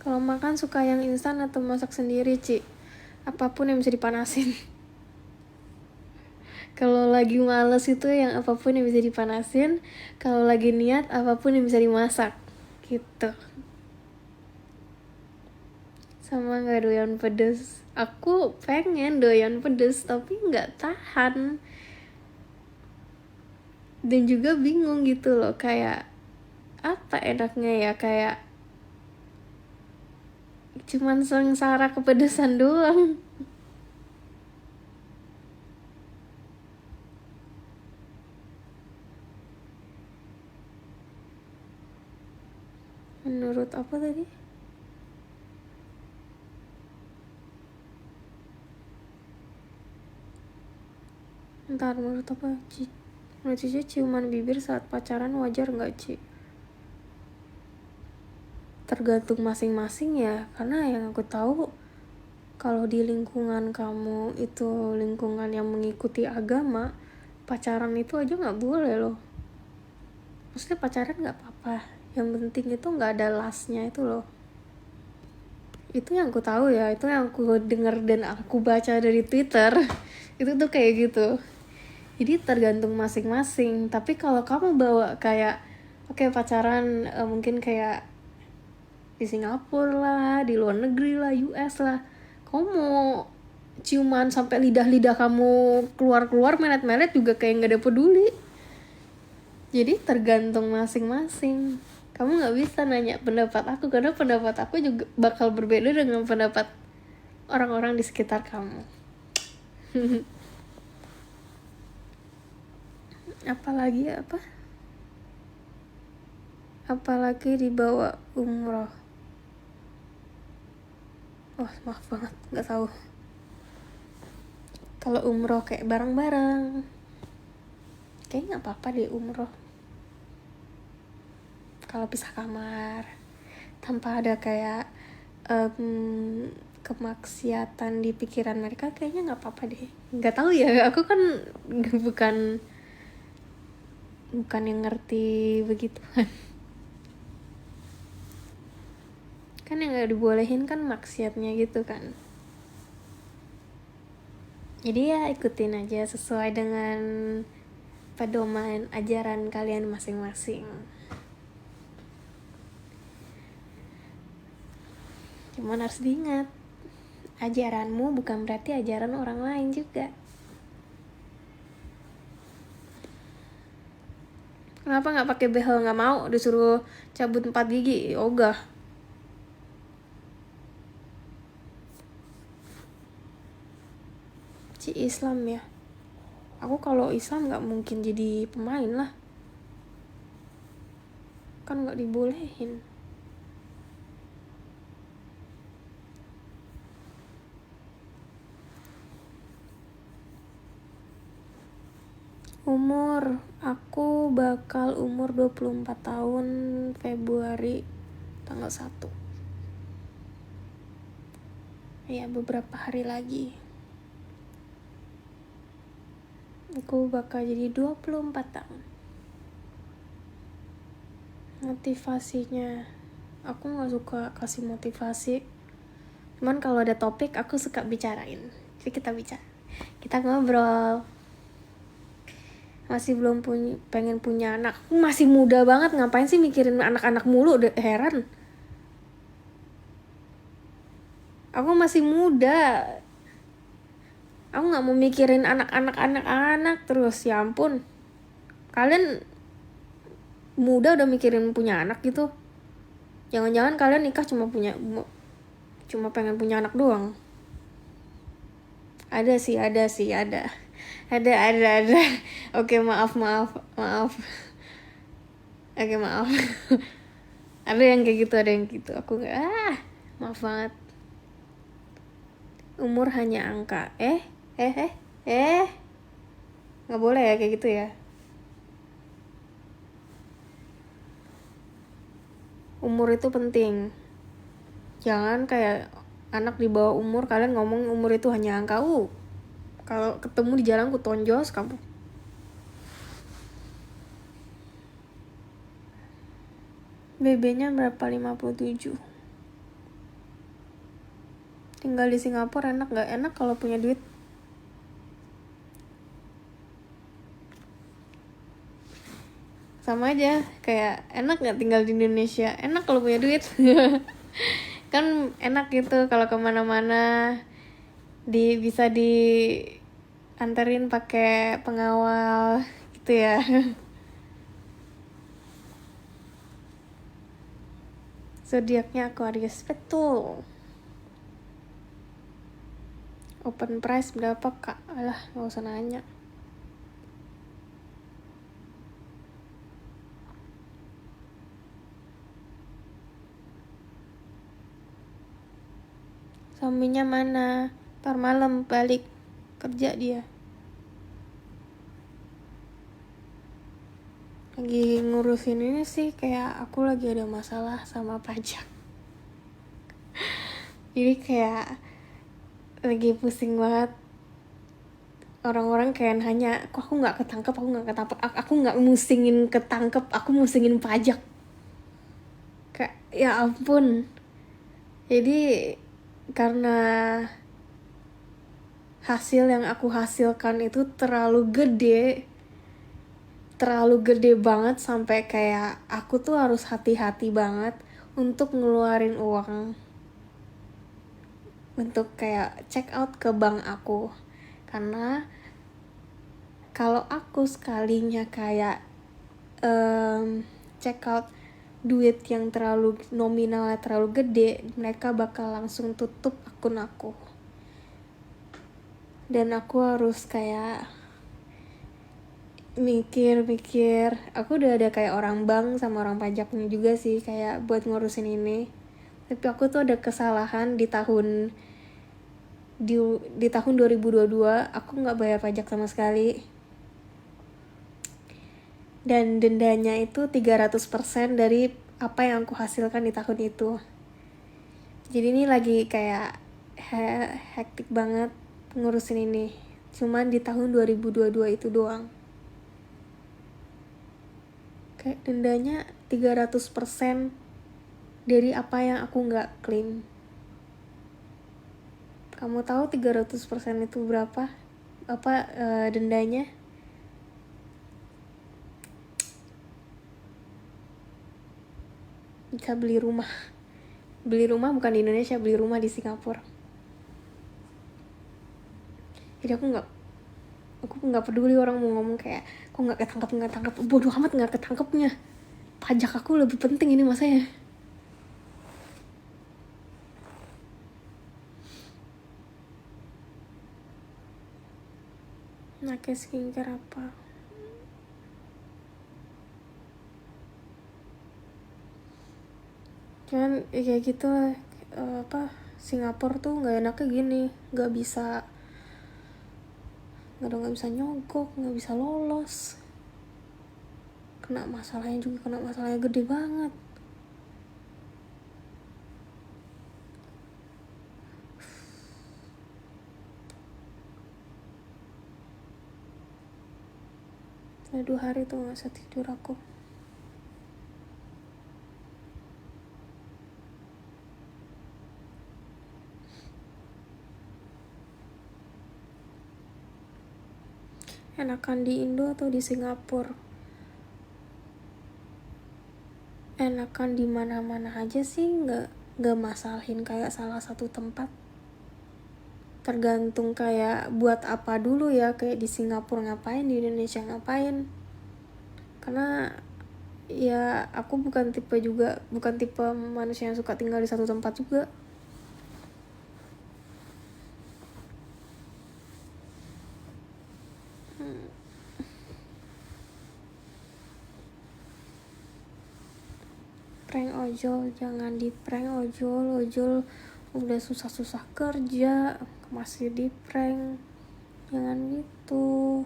Kalau makan suka yang instan atau masak sendiri, Ci? Apapun yang bisa dipanasin. Kalau lagi males itu yang apapun yang bisa dipanasin. Kalau lagi niat apapun yang bisa dimasak. Gitu. Sama gak doyan pedes. Aku pengen doyan pedes tapi gak tahan. Dan juga bingung gitu loh, kayak apa enaknya ya, kayak cuman sengsara kepedesan doang. Menurut apa tadi? Ntar menurut apa, Ci? Menurut Cici ciuman bibir saat pacaran wajar gak, Ci? Tergantung masing-masing ya, karena yang aku tahu kalau di lingkungan kamu itu lingkungan yang mengikuti agama, pacaran itu aja nggak boleh loh. Maksudnya pacaran nggak apa-apa, yang penting itu nggak ada lasnya itu loh. Itu yang aku tahu ya, itu yang aku dengar dan aku baca dari Twitter. Itu tuh kayak gitu. Jadi tergantung masing-masing. Tapi kalau kamu bawa kayak oke, pacaran mungkin kayak di Singapura lah, di luar negeri lah, US lah, kamu mau ciuman sampai lidah-lidah kamu keluar-keluar melet-melet juga kayak gak ada peduli. Jadi tergantung masing-masing. Kamu gak bisa nanya pendapat aku, karena pendapat aku juga bakal berbeda dengan pendapat orang-orang di sekitar kamu. Apalagi dibawa umroh. Wah, maaf banget, gak tahu. Kalau umroh kayak bareng-bareng, kayaknya gak apa-apa deh umroh. Kalau pisah kamar, tanpa ada kayak kemaksiatan di pikiran mereka, kayaknya gak apa-apa deh. Gak tahu ya, aku kan bukan yang ngerti begituan. Kan yang gak dibolehin kan maksiatnya gitu kan. Jadi ya ikutin aja sesuai dengan pedoman ajaran kalian masing-masing. Cuman harus diingat, ajaranmu bukan berarti ajaran orang lain juga. Kenapa gak pakai behel? Gak mau disuruh cabut 4 gigi? Ogah. Ci Islam ya. Aku kalau Islam gak mungkin jadi pemain lah. Kan gak dibolehin. Umur, aku bakal umur 24 tahun Februari tanggal 1. Ya, beberapa hari lagi. Aku bakal jadi 24 tahun. Motivasinya, aku gak suka kasih motivasi. Cuman kalau ada topik aku suka bicarain. Jadi kita ngobrol. Masih belum pengen punya anak. Aku masih muda banget, ngapain sih mikirin anak-anak mulu, udah heran. Aku masih muda. Aku gak mau mikirin anak-anak terus, ya ampun. Kalian muda udah mikirin punya anak gitu. Jangan-jangan kalian nikah cuma pengen punya anak doang. Ada. Oke, maaf. Oke, maaf. Ada yang kayak gitu. Aku gak, maaf banget. Umur hanya angka. Gak boleh ya kayak gitu ya. Umur itu penting. Jangan kayak anak di bawah umur kalian ngomong umur itu hanya angka. Kalau ketemu di jalan ku tonjos kamu. BB-nya berapa? 57. Tinggal di Singapura enak gak? Enak kalau punya duit. Sama aja, kayak enak gak tinggal di Indonesia? Enak kalau punya duit. Kan enak gitu kalau kemana-mana bisa dianterin pakai pengawal gitu ya. Zodiaknya Aquarius, betul. Open price berapa kak? Alah, gak usah nanya. Suaminya mana? Ntar malam balik kerja dia. Lagi ngurusin ini sih, kayak aku lagi ada masalah sama pajak. Jadi kayak lagi pusing banget. Orang-orang kayak nanya, kok aku nggak ketangkep, aku nggak musingin ketangkep, aku musingin pajak. Kayak ya ampun. Jadi karena hasil yang aku hasilkan itu terlalu gede banget, sampai kayak aku tuh harus hati-hati banget untuk ngeluarin uang untuk kayak check out ke bank aku. Karena kalau aku sekalinya kayak check out duit yang terlalu nominalnya terlalu gede, mereka bakal langsung tutup akun aku. Dan aku harus kayak mikir, aku udah ada kayak orang bank sama orang pajaknya juga sih, kayak buat ngurusin ini. Tapi aku tuh ada kesalahan di tahun 2022, aku nggak bayar pajak sama sekali. Dan dendanya itu 300% dari apa yang aku hasilkan di tahun itu. Jadi ini lagi kayak hektik banget ngurusin ini. Cuman di tahun 2022 itu doang. Kayak dendanya 300% dari apa yang aku nggak claim. Kamu tahu 300% itu berapa? Apa dendanya? Bisa beli rumah. Beli rumah bukan di Indonesia, beli rumah di Singapura. Jadi aku nggak peduli orang mau ngomong kayak kok nggak ketangkep, bodoh amat nggak ketangkepnya. Pajak aku lebih penting ini masanya. Nah, kayak skincare apa? Cuman ya kayak gitu lah. Singapura tuh nggak enaknya gini, nggak bisa nyogok, nggak bisa lolos. Kena masalahnya gede banget. Udah 2 hari tuh nggak bisa tidur aku. Enakan di Indo atau di Singapura? Enakan di mana-mana aja sih, nggak masalahin kayak salah satu tempat. Tergantung kayak buat apa dulu ya, kayak di Singapura ngapain, di Indonesia ngapain. Karena ya aku bukan tipe manusia yang suka tinggal di satu tempat juga. Prank ojol, jangan di prank ojol udah susah-susah kerja masih di prank, jangan gitu.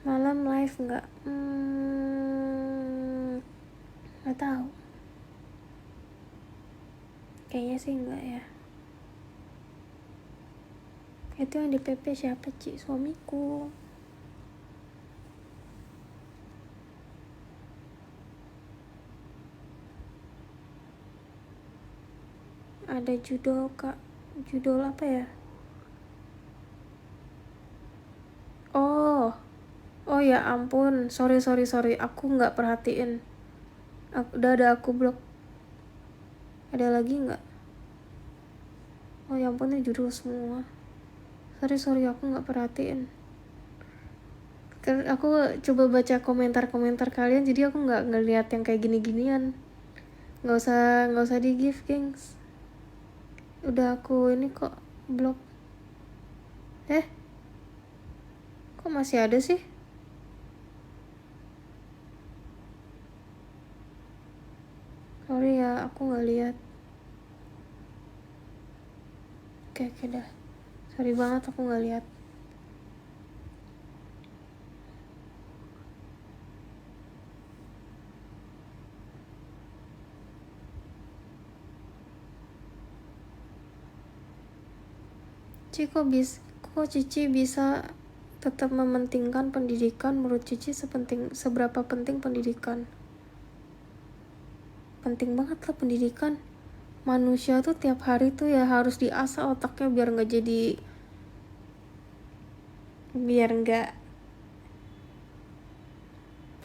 Malam live nggak? Nggak tahu, kayaknya sih nggak ya. Itu yang di PP siapa, Ci? Suamiku. Ada judul, Kak. Judul apa ya? Oh ya ampun, sorry, aku nggak perhatiin. Udah ada aku blok. Ada lagi nggak? Oh ya ampun, ini judul semua. Sorry, aku nggak perhatiin. Aku coba baca komentar kalian, jadi aku nggak ngeliat yang kayak gini-ginian. Nggak usah di give, gengs. Udah aku ini kok blok. Kok masih ada sih? Sorry ya, aku nggak lihat. Oke, dah. Sorry banget, aku nggak lihat. Kok Cici bisa tetap mementingkan pendidikan? Menurut Cici seberapa penting pendidikan? Penting banget lah pendidikan. Manusia tuh tiap hari tuh ya harus diasah otaknya biar nggak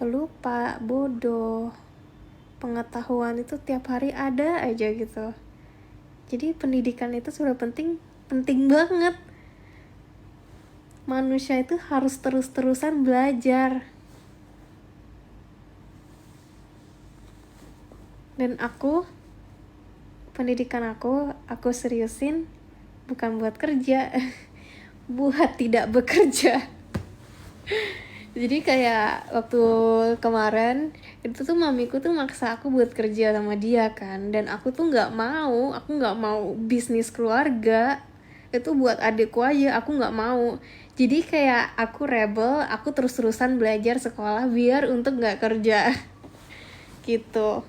pelupa, bodoh. Pengetahuan itu tiap hari ada aja gitu. Jadi pendidikan itu sudah penting banget. Manusia itu harus terus-terusan belajar. Dan pendidikan aku seriusin bukan buat kerja, buat tidak bekerja. Jadi kayak waktu kemarin itu tuh mamiku tuh maksa aku buat kerja sama dia kan, dan aku nggak mau bisnis keluarga, itu buat adikku aja, aku nggak mau. Jadi kayak aku rebel, aku terus-terusan belajar sekolah biar untuk nggak kerja gitu.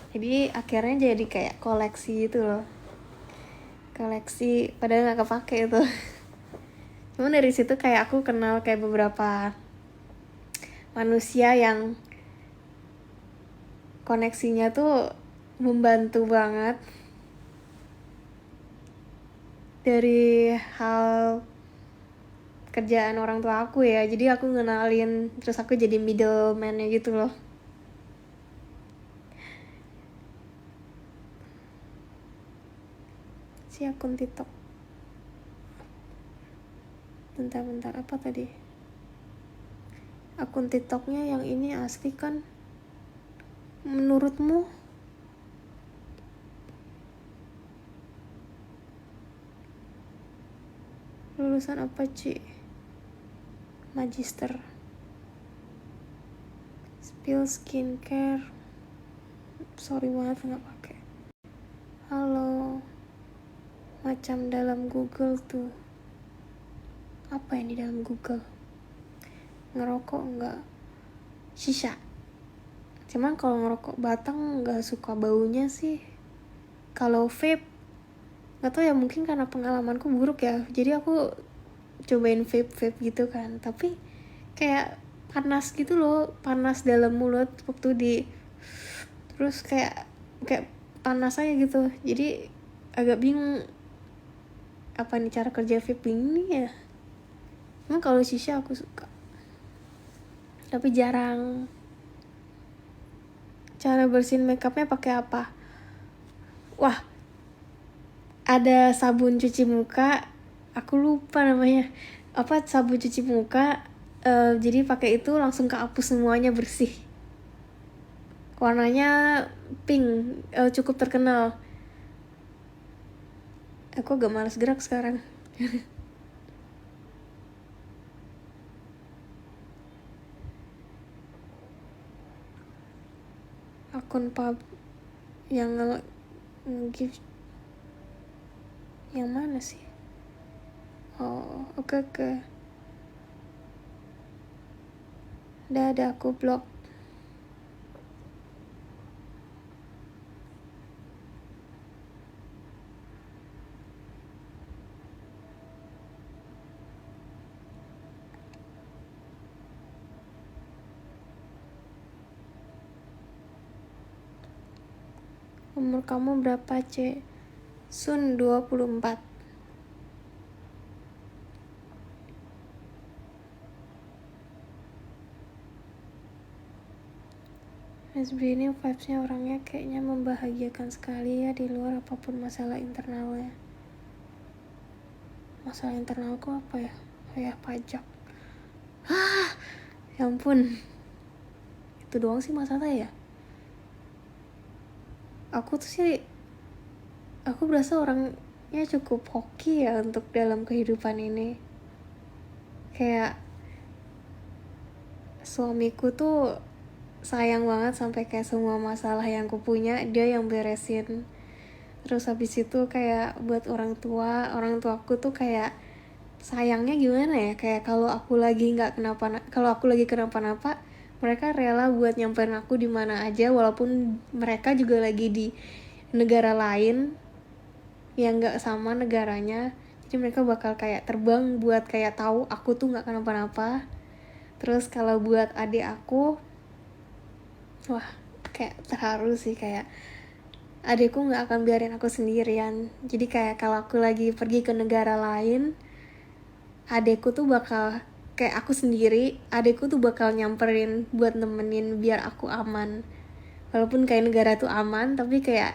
Jadi akhirnya jadi kayak koleksi gitu loh, padahal nggak kepake itu. Cuman dari situ kayak aku kenal kayak beberapa manusia yang koneksinya tuh membantu banget dari hal kerjaan orang tua aku ya. Jadi aku ngenalin, terus aku jadi middleman-nya gitu loh. Si akun TikTok. Bentar, apa tadi? Akun TikToknya yang ini asli kan? Menurutmu? Lulusan apa, Ci? Magister. Spill skincare. Sorry banget nggak pakai. Halo. Macam dalam Google tuh. Apa yang di dalam Google? Ngerokok enggak? Shisha. Cuman kalau ngerokok batang nggak suka baunya sih. Kalau vape, nggak tahu ya, mungkin karena pengalamanku buruk ya. Jadi aku cobain vape gitu kan. Tapi kayak panas gitu loh, panas dalam mulut waktu terus kayak panas aja gitu. Jadi agak bingung apa nih cara kerja vape ini ya. Emang kalau shisha aku suka, tapi jarang. Cara bersihin makeupnya pakai apa? Wah, ada sabun cuci muka, aku lupa namanya apa, sabun cuci muka. Jadi pakai itu langsung kehapus semuanya, bersih. Warnanya pink, cukup terkenal. Aku agak malas gerak sekarang. Akun pub yang nge-give yang mana sih? Oh, oke. Udah ada aku blok. Umur kamu berapa, C? Sun 24. SB ini vibes-nya orangnya kayaknya membahagiakan sekali ya, di luar apapun masalah internalnya. Masalah internalku apa ya? Kayak pajak. Ya ampun. Itu doang sih masalah ya. Aku berasa orangnya cukup hoki ya untuk dalam kehidupan ini. Kayak suamiku tuh sayang banget sampai kayak semua masalah yang aku punya dia yang beresin. Terus habis itu kayak buat orang tuaku tuh kayak sayangnya gimana ya, kayak kalau aku lagi kenapa-napa mereka rela buat nyamperin aku di mana aja, walaupun mereka juga lagi di negara lain yang nggak sama negaranya. Jadi mereka bakal kayak terbang buat kayak tahu aku tuh nggak kenapa-napa. Terus kalau buat adik aku, wah kayak terharu sih, kayak adikku nggak akan biarin aku sendirian. Jadi kayak kalau aku lagi pergi ke negara lain, adikku tuh bakal kayak aku sendiri, adikku tuh bakal nyamperin buat nemenin biar aku aman. Walaupun kayak negara tuh aman, tapi kayak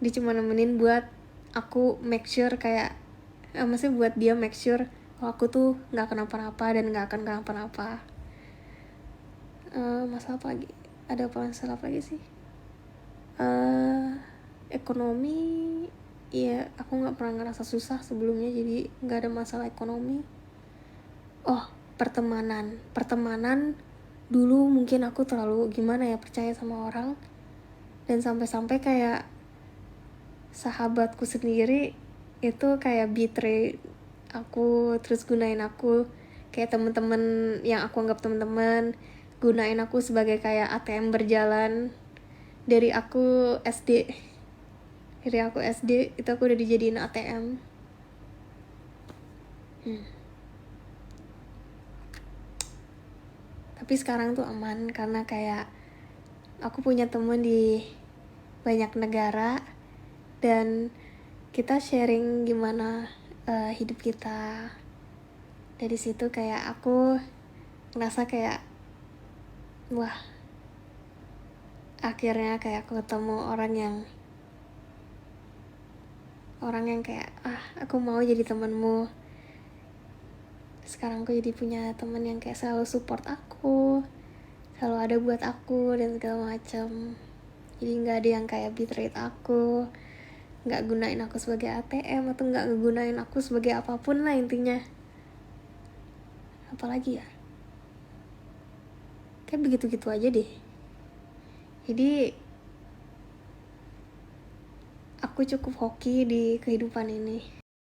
dia cuma nemenin buat aku make sure kayak maksudnya buat dia make sure kalau aku tuh nggak kenapa-napa dan nggak akan kenapa-napa. Masalah apa lagi? Ada apa masalah apa lagi sih? Ekonomi, ya aku nggak pernah ngerasa susah sebelumnya, jadi nggak ada masalah ekonomi. Pertemanan dulu mungkin aku terlalu gimana ya, percaya sama orang, dan sampai-sampai kayak sahabatku sendiri itu kayak betray aku, terus gunain aku kayak temen-temen yang aku anggap temen-temen, gunain aku sebagai kayak ATM berjalan. Dari aku SD itu aku udah dijadiin ATM. Tapi sekarang tuh aman karena kayak aku punya temen di banyak negara dan kita sharing gimana hidup kita. Dari situ kayak aku ngerasa kayak wah, akhirnya kayak aku ketemu orang yang kayak aku mau jadi temenmu. Sekarang aku jadi punya temen yang kayak selalu support aku, selalu ada buat aku dan segala macam. Jadi nggak ada yang kayak betray aku, nggak gunain aku sebagai ATM atau nggak ngegunain aku sebagai apapun lah intinya. Apalagi ya, kayak begitu-gitu aja deh. Jadi aku cukup hoki di kehidupan ini.